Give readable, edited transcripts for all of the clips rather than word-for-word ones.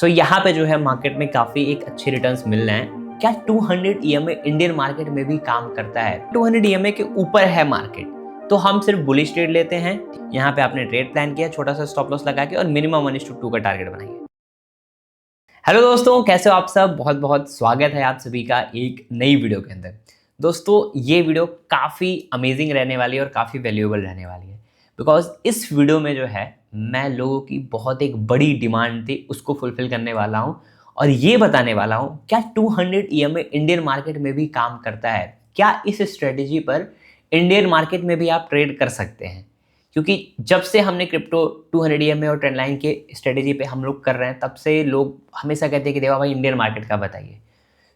यहाँ पे जो है मार्केट में काफ़ी एक अच्छे रिटर्न्स मिल रहे हैं। क्या 200 EMA इंडियन मार्केट में भी काम करता है? 200 EMA के ऊपर है मार्केट, तो हम सिर्फ बुलिश ट्रेड लेते हैं। यहाँ पे आपने ट्रेड प्लान किया, छोटा सा स्टॉप लॉस लगा के और मिनिमम 1:2 का टारगेट बनाइए। हेलो दोस्तों, कैसे हो आप सब? बहुत बहुत स्वागत है आप सभी का एक नई वीडियो के अंदर। दोस्तों, ये वीडियो काफ़ी अमेजिंग रहने वाली है और काफ़ी वैल्यूएबल रहने वाली है, बिकॉज इस वीडियो में जो है मैं लोगों की बहुत एक बड़ी डिमांड थी उसको फुलफिल करने वाला हूँ और ये बताने वाला हूँ क्या 200 EMA इंडियन मार्केट में भी काम करता है। क्या इस स्ट्रेटेजी पर इंडियन मार्केट में भी आप ट्रेड कर सकते हैं? क्योंकि जब से हमने क्रिप्टो 200 EMA और ट्रेंड लाइन के स्ट्रेटेजी पे हम लोग कर रहे हैं, तब से लोग हमेशा कहते हैं कि देवा भाई इंडियन मार्केट का बताइए।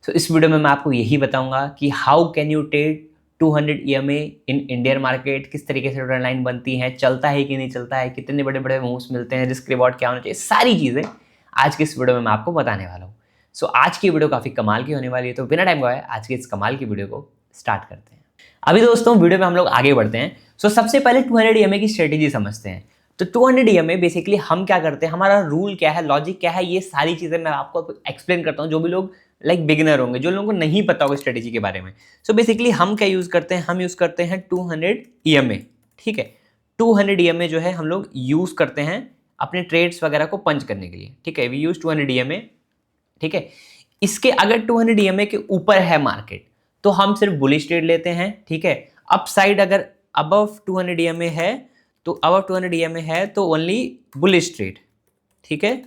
सो इस वीडियो में मैं आपको यही बताऊंगा कि how can you trade 200 EMA in Indian market, किस तरीके से ट्रेंड लाइन बनती है, चलता है कि नहीं चलता है, कितने बड़े बड़े मूव्स मिलते हैं, रिस्क रिवॉर्ड क्या होना चाहिए, सारी चीज़ें आज की इस वीडियो में मैं आपको बताने वाला हूँ। सो आज की वीडियो काफ़ी कमाल की होने वाली है, तो बिना टाइम गवाए आज की इस कमाल की वीडियो को स्टार्ट करते हैं। अभी दोस्तों वीडियो में हम लोग आगे बढ़ते हैं। सबसे पहले 200 EMA की स्ट्रेटेजी समझते हैं। तो 200 EMA बेसिकली हम क्या करते हैं, हमारा रूल क्या है, लॉजिक क्या है, ये सारी चीज़ें मैं आपको एक्सप्लेन करता हूँ। जो भी लोग बिगिनर होंगे, जो लोगों को नहीं पता होगा स्ट्रेटेजी के बारे में, बेसिकली हम क्या यूज़ करते हैं, हम यूज़ करते हैं 200 EMA। ठीक है, 200 EMA जो है हम लोग यूज़ करते हैं अपने ट्रेड्स वगैरह को पंच करने के लिए। ठीक है, वी यूज़ 200 EMA। ठीक है, इसके अगर 200 EMA के ऊपर है मार्केट तो हम सिर्फ बुलिश ट्रेड लेते हैं। ठीक है, अपसाइड अगर अबव 200 EMA है तो अबव 200 EMA है तो ओनली बुलिश ट्रेड। ठीक है,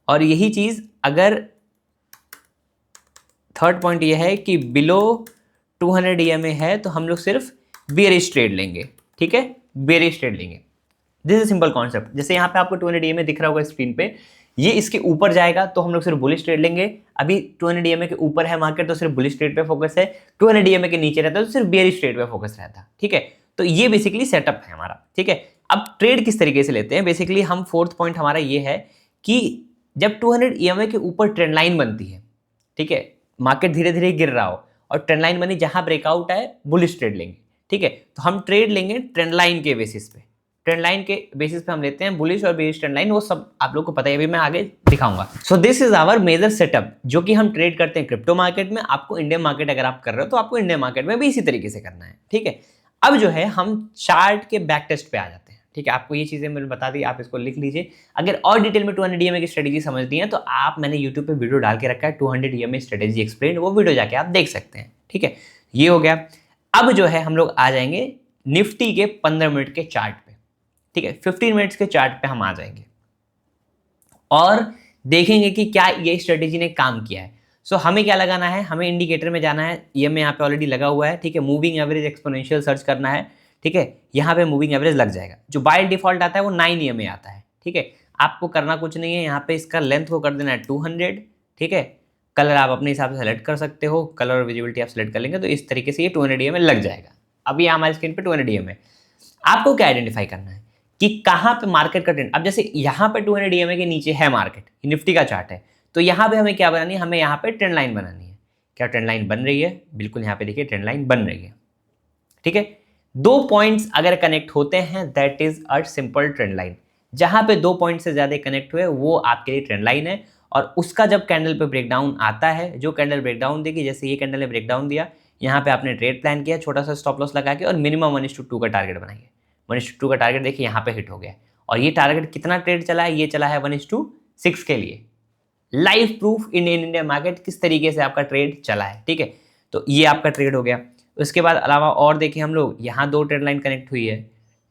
और यही चीज अगर थर्ड पॉइंट ये है कि बिलो 200 EMA है तो हम लोग सिर्फ बेयरिश ट्रेड लेंगे। ठीक है, बेयरिश ट्रेड लेंगे। This is simple concept. जैसे यहाँ पे आपको 200 EMA दिख रहा होगा स्क्रीन पे, ये इसके ऊपर जाएगा तो हम लोग सिर्फ बुलिश ट्रेड लेंगे। अभी 200 EMA के ऊपर है मार्केट तो सिर्फ बुलिश ट्रेड पे फोकस है। 200 EMA के नीचे रहता है तो सिर्फ बेयरिश ट्रेड पे फोकस रहता है। ठीक है, तो ये बेसिकली सेटअप है हमारा। ठीक है, अब ट्रेड किस तरीके से लेते हैं, बेसिकली हम फोर्थ पॉइंट हमारा ये है कि जब 200 EMA के ऊपर ट्रेंड लाइन बनती है, ठीक है, मार्केट धीरे धीरे गिर रहा हो और ट्रेंड लाइन बनी, जहां ब्रेकआउट है बुलिश ट्रेड लेंगे। ठीक है, तो हम ट्रेड लेंगे ट्रेंड लाइन के बेसिस पे। ट्रेंड लाइन के बेसिस पे हम लेते हैं बुलिश और बेयरिश ट्रेंड लाइन, वो सब आप लोग को पता है, अभी मैं आगे दिखाऊंगा। So this is our major setup जो कि हम ट्रेड करते हैं क्रिप्टो मार्केट में। आपको इंडियन मार्केट अगर आप कर रहे हो तो आपको इंडियन मार्केट में भी इसी तरीके से करना है। ठीक है, अब जो है हम चार्ट के बैक टेस्ट पे आ जाते हैं। ठीक है, आपको ये चीजें मैंने बता दी, आप इसको लिख लीजिए। अगर और डिटेल में 200 EMA की स्ट्रेटेजी समझनी है तो आप, मैंने यूट्यूब पे वीडियो डाल के रखा है 200 EMA स्ट्रेटेजी एक्सप्लेन, वो वीडियो जाके आप देख सकते हैं। ठीक है, ये हो गया। अब जो है हम लोग आ जाएंगे निफ्टी के 15 मिनट के चार्ट पे। ठीक है, 15 मिनट्स के चार्ट पे हम आ जाएंगे और देखेंगे कि क्या ये स्ट्रेटेजी ने काम किया है। हमें क्या लगाना है, हमें इंडिकेटर में जाना है। EMA यहाँ पे ऑलरेडी लगा हुआ है। ठीक है, मूविंग एवरेज एक्सपोनेंशियल सर्च करना है। ठीक है, यहाँ पे मूविंग एवरेज लग जाएगा। जो बाय डिफॉल्ट आता है वो 9 EMA आता है। ठीक है, आपको करना कुछ नहीं है, यहाँ पे इसका लेंथ को कर देना है 200। ठीक है, कलर आप अपने हिसाब से सेलेक्ट कर सकते हो, कलर और विजिबिलिटी आप सेलेक्ट कर लेंगे तो इस तरीके से ये 200 EMA लग जाएगा। अभी हमारे स्क्रीन पे 200 EMA। आपको क्या आइडेंटिफाई करना है कि कहाँ पे मार्केट का ट्रेंड। अब जैसे यहाँ पे 200 EMA के नीचे है मार्केट, निफ्टी का चार्ट है, तो यहाँ पे हमें क्या बनानी है, हमें यहाँ पे ट्रेंड लाइन बनानी है। क्या ट्रेंड लाइन बन रही है? बिल्कुल, यहाँ पे देखिए ट्रेंड लाइन बन रही है। ठीक है, 2 पॉइंट्स अगर कनेक्ट होते हैं that is a simple trend line. जहां पे 2 पॉइंट से ज्यादा कनेक्ट हुए वो आपके लिए ट्रेंड लाइन है। और उसका जब कैंडल पे ब्रेकडाउन आता है, जो कैंडल ब्रेकडाउन देगी, जैसे ये कैंडल ने ब्रेकडाउन दिया, यहाँ पे आपने ट्रेड प्लान किया, छोटा सा स्टॉप लॉस लगा के और मिनिमम 1:2 का टारगेट बनाइए। 1:2 का टारगेट देखिए यहाँ पे हिट हो गया। और ये टारगेट कितना ट्रेड चला है, ये चला है 1:6 के लिए। Live proof in India market किस तरीके से आपका ट्रेड चला है। ठीक है, तो ये आपका ट्रेड हो गया। उसके बाद अलावा और देखें हम लोग, यहाँ 2 ट्रेंड लाइन कनेक्ट हुई है।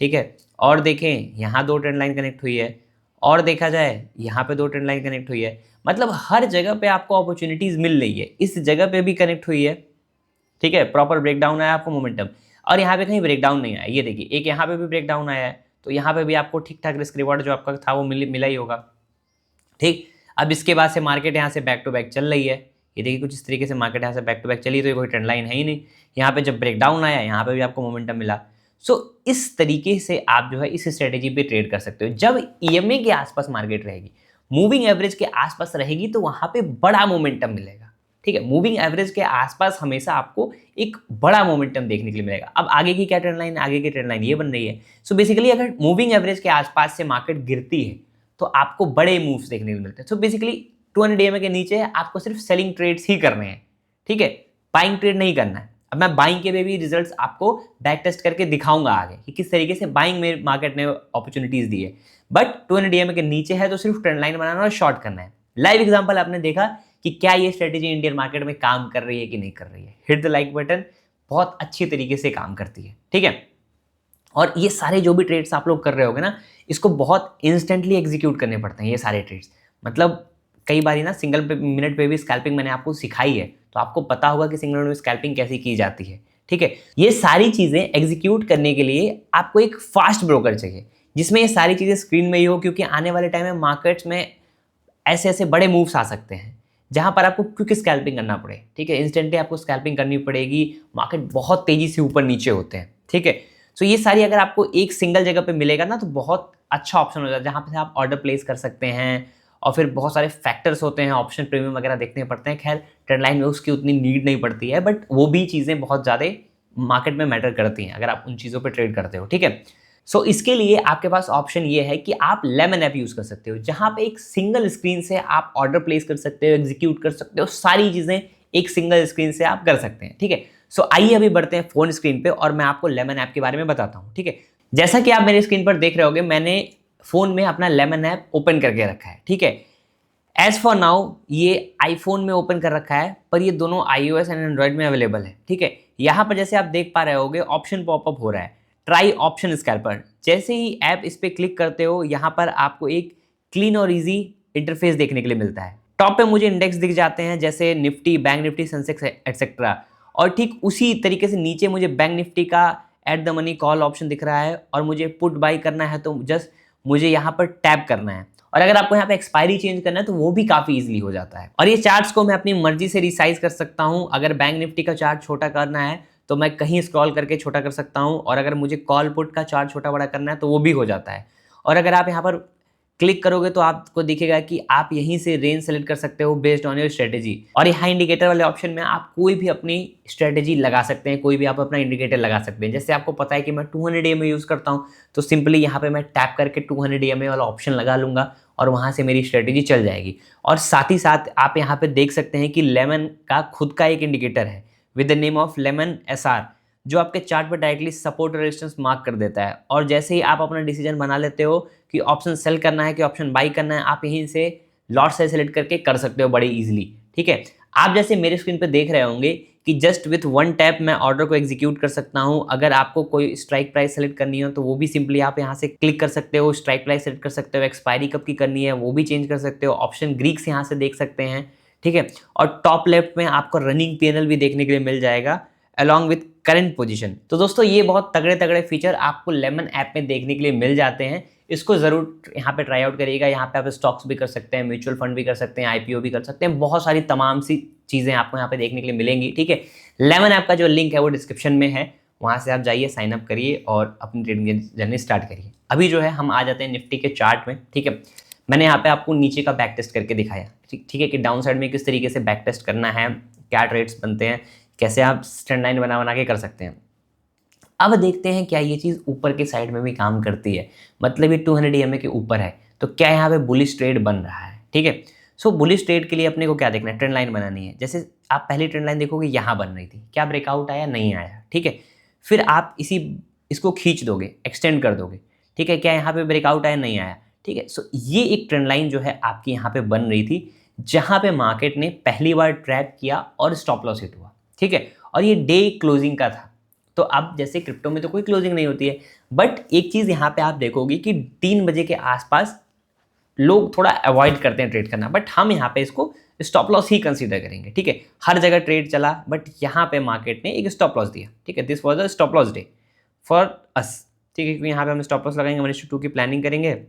ठीक है, और देखें यहाँ 2 ट्रेंड लाइन कनेक्ट हुई है, और देखा जाए यहाँ पे 2 ट्रेंड लाइन कनेक्ट हुई है। मतलब हर जगह पे आपको अपॉर्चुनिटीज मिल रही है। इस जगह पे भी कनेक्ट हुई है। ठीक है, प्रॉपर ब्रेकडाउन आया आपको मोमेंटम, और यहाँ पे कहीं ब्रेकडाउन नहीं आया। ये देखिए एक यहाँ पे भी ब्रेकडाउन आया है, तो यहाँ पे भी आपको ठीक ठाक रिस्क रिवॉर्ड जो आपका था वो मिला ही होगा। ठीक, अब इसके बाद से मार्केट यहाँ से बैक टू बैक चल रही है। ये देखिए कुछ इस तरीके से मार्केट यहाँ से बैक टू बैक चली, तो ये कोई ट्रेंड लाइन है ही नहीं। यहाँ पे जब ब्रेकडाउन आया, यहाँ पे भी आपको मोमेंटम मिला। इस तरीके से आप जो है इस स्ट्रेटेजी पे ट्रेड कर सकते हो। जब EMA के आसपास मार्केट रहेगी, मूविंग एवरेज के आसपास रहेगी, तो वहां पे बड़ा मोमेंटम मिलेगा। ठीक है, मूविंग एवरेज के आसपास हमेशा आपको एक बड़ा मोमेंटम देखने के लिए मिलेगा। अब आगे की क्या ट्रेंड लाइन, आगे की ट्रेंड लाइन ये बन रही है। बेसिकली अगर मूविंग एवरेज के आसपास से मार्केट गिरती है तो आपको बड़े मूव्स देखने को मिलते हैं। सो बेसिकली 200 EMA के नीचे आपको सिर्फ सेलिंग ट्रेड्स ही करने हैं, ठीक है, बाइंग ट्रेड नहीं करना है। अब मैं बाइंग के भी रिजल्ट्स आपको बैक टेस्ट करके दिखाऊंगा आगे कि किस तरीके से बाइंग में मार्केट ने अपॉर्चुनिटीज दी है। बट 200 EMA के नीचे है तो सिर्फ ट्रेंड लाइन बनाना और शॉर्ट करना है। लाइव एग्जांपल आपने देखा कि क्या ये स्ट्रेटेजी इंडियन मार्केट में काम कर रही है कि नहीं कर रही है। हिट द लाइक बटन, बहुत अच्छी तरीके से काम करती है, ठीक है। और ये सारे जो भी ट्रेड्स आप लोग कर रहे होगे ना, इसको बहुत इंस्टेंटली एग्जीक्यूट करने पड़ते हैं ये सारे ट्रेड्स। मतलब कई बार ना सिंगल मिनट पे भी स्कैल्पिंग मैंने आपको सिखाई है, तो आपको पता होगा कि सिंगल मिनट में स्कैल्पिंग कैसे की जाती है, ठीक है। ये सारी चीज़ें एग्जीक्यूट करने के लिए आपको एक फास्ट ब्रोकर चाहिए जिसमें ये सारी चीज़ें स्क्रीन में ही हो, क्योंकि आने वाले टाइम में मार्केट्स में ऐसे ऐसे बड़े मूव्स आ सकते हैं जहां पर आपको क्विक स्कैल्पिंग करना पड़े, ठीक है। इंस्टेंटली आपको स्कैल्पिंग करनी पड़ेगी, मार्केट बहुत तेजी से ऊपर नीचे होते हैं, ठीक है। सो ये सारी अगर आपको एक सिंगल जगह पे मिलेगा ना तो बहुत अच्छा ऑप्शन हो जाता है, जहाँ पे आप ऑर्डर प्लेस कर सकते हैं। और फिर बहुत सारे फैक्टर्स होते हैं, ऑप्शन प्रीमियम वगैरह देखने पड़ते हैं। खैर ट्रेंड लाइन में उसकी उतनी नीड नहीं पड़ती है, बट वो भी चीज़ें बहुत ज़्यादा मार्केट में मैटर करती हैं अगर आप उन चीज़ों पर ट्रेड करते हो, ठीक है। सो इसके लिए आपके पास ऑप्शन ये है कि आप लेमन ऐप यूज़ कर सकते हो, जहाँ पे एक सिंगल स्क्रीन से आप ऑर्डर प्लेस कर सकते हो, एग्जीक्यूट कर सकते हो, सारी चीज़ें एक सिंगल स्क्रीन से आप कर सकते हैं, ठीक है। सो आइए अभी बढ़ते हैं फोन स्क्रीन पे और मैं आपको लेमन ऐप के बारे में बताता हूँ, ठीक है। जैसा कि आप मेरे स्क्रीन पर देख रहे होगे, मैंने फोन में अपना लेमन ऐप ओपन करके रखा है, ठीक है। एज फॉर नाउ ये आईफोन में ओपन कर रखा है, पर ये दोनों iOS एंड एंड्रॉइड में अवेलेबल है, ठीक है। यहाँ पर जैसे आप देख पा रहे होगे ऑप्शन पॉपअप हो रहा है, ट्राई ऑप्शन स्कैल्पर। जैसे ही ऐप इस पर क्लिक करते हो, यहाँ पर आपको एक क्लीन और इजी इंटरफेस देखने के लिए मिलता है। टॉप पे मुझे इंडेक्स दिख जाते हैं जैसे Nifty, bank Nifty, Sensex etcetera. और ठीक उसी तरीके से नीचे मुझे बैंक निफ्टी का at the money call option दिख रहा है, और मुझे पुट बाई करना है तो जस्ट मुझे यहाँ पर टैप करना है। और अगर आपको यहाँ पे एक्सपायरी चेंज करना है तो वो भी काफ़ी इजीली हो जाता है। और ये चार्ट्स को मैं अपनी मर्जी से रिसाइज कर सकता हूँ। अगर बैंक निफ्टी का चार्ट छोटा करना है तो मैं कहीं स्क्रॉल करके छोटा कर सकता हूँ, और अगर मुझे कॉल पुट का चार्ट छोटा बड़ा करना है तो वो भी हो जाता है। और अगर आप यहाँ पर क्लिक करोगे तो आपको दिखेगा कि आप यहीं से रेंज सेलेक्ट कर सकते हो बेस्ड ऑन योर स्ट्रेटेजी। और यहाँ इंडिकेटर वाले ऑप्शन में आप कोई भी अपनी स्ट्रेटेजी लगा सकते हैं, कोई भी आप अपना इंडिकेटर लगा सकते हैं। जैसे आपको पता है कि मैं 200 EMA यूज़ करता हूँ, तो सिंपली यहाँ पे मैं टैप करके 200 EMA वाला ऑप्शन लगा लूँगा और वहाँ से मेरी स्ट्रेटेजी चल जाएगी। और साथ ही साथ आप यहाँ पे देख सकते हैं कि लेमन का खुद का एक इंडिकेटर है with the name of lemon SR, जो आपके चार्ट पर डायरेक्टली सपोर्ट रेजिस्टेंस मार्क कर देता है। और जैसे ही आप अपना डिसीजन बना लेते हो कि ऑप्शन सेल करना है कि ऑप्शन बाई करना है, आप यहीं से लॉट साइज सेलेक्ट करके कर सकते हो बड़ी इजीली, ठीक है। आप जैसे मेरे स्क्रीन पे देख रहे होंगे कि जस्ट विथ वन टैप मैं ऑर्डर को एग्जीक्यूट कर सकता हूं। अगर आपको कोई स्ट्राइक प्राइस सेलेक्ट करनी हो तो वो भी सिंपली आप यहां से क्लिक कर सकते हो, स्ट्राइक प्राइस सेलेक्ट कर सकते हो, एक्सपायरी कब की करनी है वो भी चेंज कर सकते हो, ऑप्शन ग्रीक्स यहां से देख सकते हैं, ठीक है। और टॉप लेफ्ट में आपको रनिंग पैनल भी देखने के लिए मिल जाएगा अलॉन्ग विथ करंट पोजीशन। तो दोस्तों ये बहुत तगड़े तगड़े फीचर आपको लेमन ऐप में देखने के लिए मिल जाते हैं। इसको जरूर यहाँ पे ट्राई आउट करिएगा। यहाँ पे आप स्टॉक्स भी कर सकते हैं, म्यूचुअल फंड भी कर सकते हैं, IPO भी कर सकते हैं, बहुत सारी तमाम सी चीज़ें आपको यहाँ पे देखने के लिए मिलेंगी, ठीक है। लेमन ऐप का जो लिंक है वो डिस्क्रिप्शन में है, वहाँ से आप जाइए, साइन अप करिए और अपनी ट्रेडिंग जर्नी स्टार्ट करिए। अभी जो है हम आ जाते हैं निफ्टी के चार्ट में, ठीक है। मैंने यहाँ पे आपको नीचे का बैक टेस्ट करके दिखाया, ठीक है, कि डाउन साइड में किस तरीके से बैक टेस्ट करना है, क्या ट्रेड्स बनते हैं, कैसे आप स्ट्रेंड लाइन बना बना के कर सकते हैं। अब देखते हैं क्या ये चीज़ ऊपर के साइड में भी काम करती है। मतलब ये 200 EMA के ऊपर है तो क्या यहाँ पे बुलिश ट्रेड बन रहा है, ठीक है। सो बुलिश ट्रेड के लिए अपने को क्या देखना है, ट्रेंड लाइन बनानी है। जैसे आप पहली ट्रेंड लाइन देखोगे यहाँ बन रही थी, क्या ब्रेकआउट आया, नहीं आया, ठीक है। फिर आप इसको खींच दोगे, एक्सटेंड कर दोगे, ठीक है, क्या यहाँ पे ब्रेकआउट आया, नहीं आया, ठीक है। सो ये एक ट्रेंड लाइन जो है आपकी यहाँ पे बन रही थी, जहाँ पे मार्केट ने पहली बार ट्रैप किया और स्टॉप लॉस हिट हुआ, ठीक है। और ये डे क्लोजिंग का था। तो अब जैसे क्रिप्टो में तो कोई क्लोजिंग नहीं होती है, बट एक चीज़ यहाँ पे आप देखोगे कि 3 बजे के आसपास लोग थोड़ा अवॉइड करते हैं ट्रेड करना, बट हम यहाँ पे इसको स्टॉप लॉस ही कंसीडर करेंगे, ठीक है। हर जगह ट्रेड चला बट यहाँ पे मार्केट ने एक स्टॉप लॉस दिया, ठीक है। This was a stop loss day for us, ठीक है, क्योंकि यहाँ पे हम स्टॉप लॉस लगाएंगे, 1:2 की प्लानिंग करेंगे।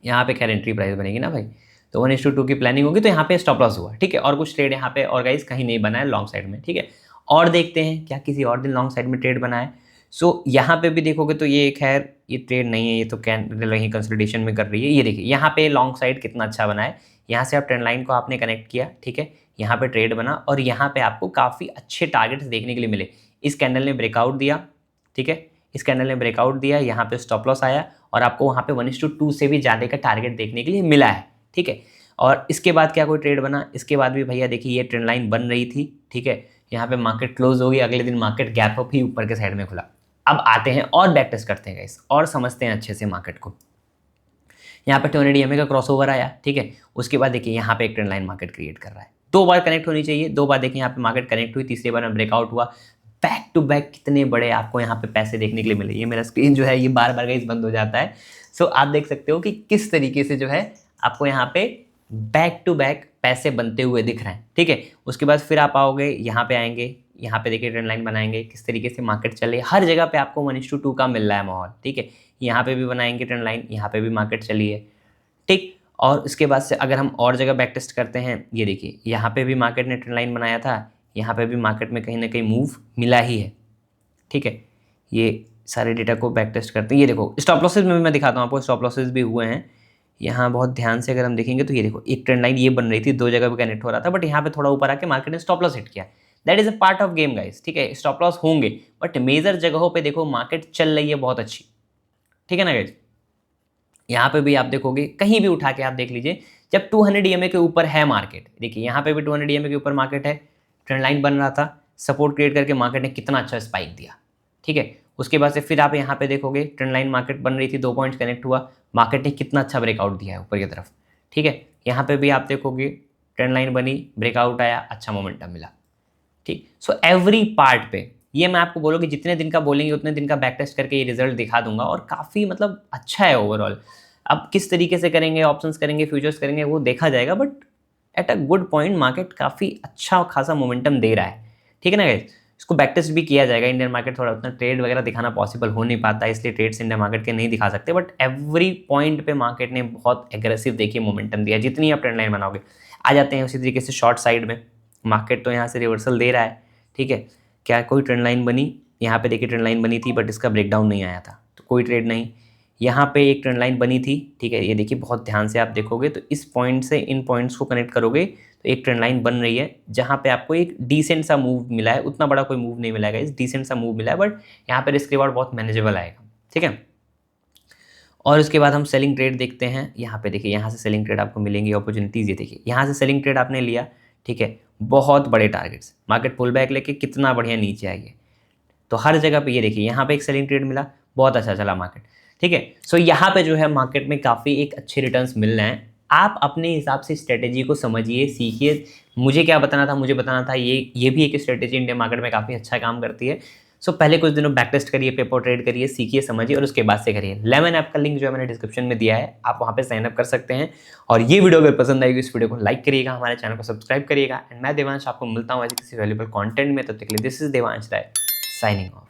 यहाँ पे खैर एंट्री प्राइस बनेगी ना भाई, तो 1:2 की प्लानिंग होगी तो यहाँ पे स्टॉप लॉस हुआ, ठीक है। और कुछ ट्रेड यहाँ पे और गाइस कहीं नहीं बना है लॉन्ग साइड में, ठीक है। और देखते हैं क्या किसी और दिन लॉन्ग साइड में ट्रेड बना है। सो यहाँ पे भी देखोगे तो ये खैर ये ट्रेड नहीं है, ये तो कैंडल वहीं कंसोलिडेशन में कर रही है। ये देखिए यहाँ पे लॉन्ग साइड कितना अच्छा बना है, यहाँ से आप ट्रेंड लाइन को आपने कनेक्ट किया, ठीक है, यहाँ पे ट्रेड बना और यहाँ पे आपको काफ़ी अच्छे टारगेट्स देखने के लिए मिले। इस कैंडल ने ब्रेकआउट दिया, ठीक है, इस कैंडल ने ब्रेकआउट दिया, यहाँ पे स्टॉप लॉस आया और आपको वहाँ पे 1:2 से भी ज़्यादा का टारगेट देखने के लिए मिला है, ठीक है। और इसके बाद क्या कोई ट्रेड बना, इसके बाद भी भैया देखिए ये ट्रेंड लाइन बन रही थी, ठीक है। यहाँ पे मार्केट क्लोज हो गई, अगले दिन मार्केट गैप अप ही ऊपर के साइड में खुला। अब आते हैं और बैक टेस्ट करते हैं गाइस और समझते हैं अच्छे से मार्केट को। यहाँ पे 200 EMA का क्रॉसओवर आया, ठीक है। उसके बाद देखिए यहाँ पे एक ट्रेंड लाइन मार्केट क्रिएट कर रहा है, 2 बार कनेक्ट होनी चाहिए, 2 बार देखिए यहाँ पे मार्केट कनेक्ट हुई, तीसरी बार में ब्रेकआउट हुआ। बैक टू बैक कितने बड़े आपको यहाँ पे पैसे देखने के लिए मिले। ये मेरा स्क्रीन जो है ये बार बार गाइस बंद हो जाता है। सो आप देख सकते हो कि किस तरीके से जो है आपको यहाँ पे बैक टू बैक पैसे बनते हुए दिख रहे हैं, ठीक है। उसके बाद फिर आप आओगे यहाँ पे, आएंगे यहाँ पे देखिए ट्रेंड लाइन बनाएंगे, किस तरीके से मार्केट चले, हर जगह पे आपको 1:2 का मिल रहा है माहौल, ठीक है। यहाँ पे भी बनाएंगे ट्रेंड लाइन, यहाँ पे भी मार्केट चली है, ठीक। और उसके बाद से अगर हम और जगह बैक टेस्ट करते हैं, ये देखिए यहाँ पे भी मार्केट ने ट्रेंड लाइन बनाया था, यहाँ पे भी मार्केट में कहीं ना कहीं मूव मिला ही है, ठीक है। ये सारे डेटा को बैक टेस्ट करते हैं। ये देखो स्टॉप लॉसेज में भी मैं दिखाता हूँ आपको, स्टॉप लॉसेज भी हुए हैं यहाँ बहुत ध्यान से अगर हम देखेंगे तो। ये देखो एक ट्रेंड लाइन ये बन रही थी, 2 जगह पे कनेक्ट हो रहा था, बट यहाँ पे थोड़ा ऊपर आके मार्केट ने स्टॉप लॉस हिट किया। That is a part of game guys, ठीक है। स्टॉप लॉस होंगे बट मेजर जगहों पे देखो मार्केट चल रही है बहुत अच्छी, ठीक है ना गाइस। यहाँ पे भी आप देखोगे, कहीं भी उठा के आप देख लीजिए, जब 200 EMA के ऊपर है मार्केट, देखिए यहाँ पे भी 200 EMA के ऊपर मार्केट है, ट्रेंड लाइन बन रहा था, सपोर्ट क्रिएट करके मार्केट ने कितना अच्छा स्पाइक दिया, ठीक है। उसके बाद से फिर आप यहाँ पे देखोगे ट्रेंड लाइन मार्केट बन रही थी, 2 पॉइंट्स कनेक्ट हुआ, मार्केट ने कितना अच्छा ब्रेकआउट दिया है ऊपर की तरफ, ठीक है। यहाँ पे भी आप देखोगे ट्रेंड लाइन बनी, ब्रेकआउट आया, अच्छा मोमेंटम मिला, ठीक। सो एवरी पार्ट पे ये मैं आपको बोलूँगी जितने दिन का बोलेंगे उतने दिन का बैक टेस्ट करके ये रिजल्ट दिखा दूंगा, और काफ़ी मतलब अच्छा है ओवरऑल। अब किस तरीके से करेंगे, ऑप्शंस करेंगे, फ्यूचर्स करेंगे, वो देखा जाएगा, but at a good point market काफ़ी अच्छा खासा मोमेंटम दे रहा है, ठीक है ना गाइस। इसको बैक टेस्ट भी किया जाएगा। इंडियन मार्केट थोड़ा उतना ट्रेड वगैरह दिखाना पॉसिबल हो नहीं पाता, इसलिए ट्रेड्स इंडियन मार्केट के नहीं दिखा सकते, बट एवरी पॉइंट पे मार्केट ने बहुत एग्रेसिव देखिए मोमेंटम दिया, जितनी आप ट्रेंड लाइन बनाओगे। आ जाते हैं उसी तरीके से शॉर्ट साइड में, मार्केट तो यहाँ से रिवर्सल दे रहा है, ठीक है। क्या कोई ट्रेंड लाइन बनी, यहाँ पे देखिए ट्रेंड लाइन बनी थी बट इसका ब्रेकडाउन नहीं आया था, तो कोई ट्रेड नहीं। यहाँ पे एक ट्रेंड लाइन बनी थी, ठीक है। ये देखिए बहुत ध्यान से आप देखोगे तो इस पॉइंट से इन पॉइंट्स को कनेक्ट करोगे तो एक ट्रेंड लाइन बन रही है, जहाँ पे आपको एक डिसेंट सा मूव मिला है, उतना बड़ा कोई मूव नहीं मिला है, इस डिसेंट सा मूव मिला है, बट यहाँ पे रिस्क रिवॉर्ड बहुत मैनेजेबल आएगा, ठीक है। और उसके बाद हम सेलिंग ट्रेड देखते हैं। यहाँ पे देखिए यहाँ से सेलिंग ट्रेड आपको मिलेंगी अपॉर्चुनिटीज़। ये देखिए यहाँ से सेलिंग ट्रेड आपने लिया, ठीक है, बहुत बड़े टारगेट्स, मार्केट पुल बैक लेके कितना बढ़िया नीचे आएगी, तो हर जगह पे ये देखिए यहाँ पे एक सेलिंग ट्रेड मिला, बहुत अच्छा चला मार्केट, ठीक है। सो यहाँ पे जो है मार्केट में काफ़ी एक अच्छे रिटर्न्स मिल रहे हैं। आप अपने हिसाब से स्ट्रेटेजी को समझिए, सीखिए। मुझे क्या बताना था, मुझे बताना था ये भी एक स्ट्रेटेजी इंडियन मार्केट में काफ़ी अच्छा काम करती है। सो पहले कुछ दिनों बैक टेस्ट करिए, पेपर ट्रेड करिए, सीखिए, समझिए, और उसके बाद से करिए। लेमन ऐप का लिंक जो है मैंने डिस्क्रिप्शन में दिया है, आप वहाँ पे साइन अप कर सकते हैं। और ये वीडियो अगर पसंद आएगी, इस वीडियो को लाइक करिएगा, हमारे चैनल को सब्सक्राइब करिएगा। एंड मैं देवांश आपको मिलता हूँ ऐसे किसी वैल्यूबल कंटेंट में, तब तक के लिए this is Devansh Rai signing of.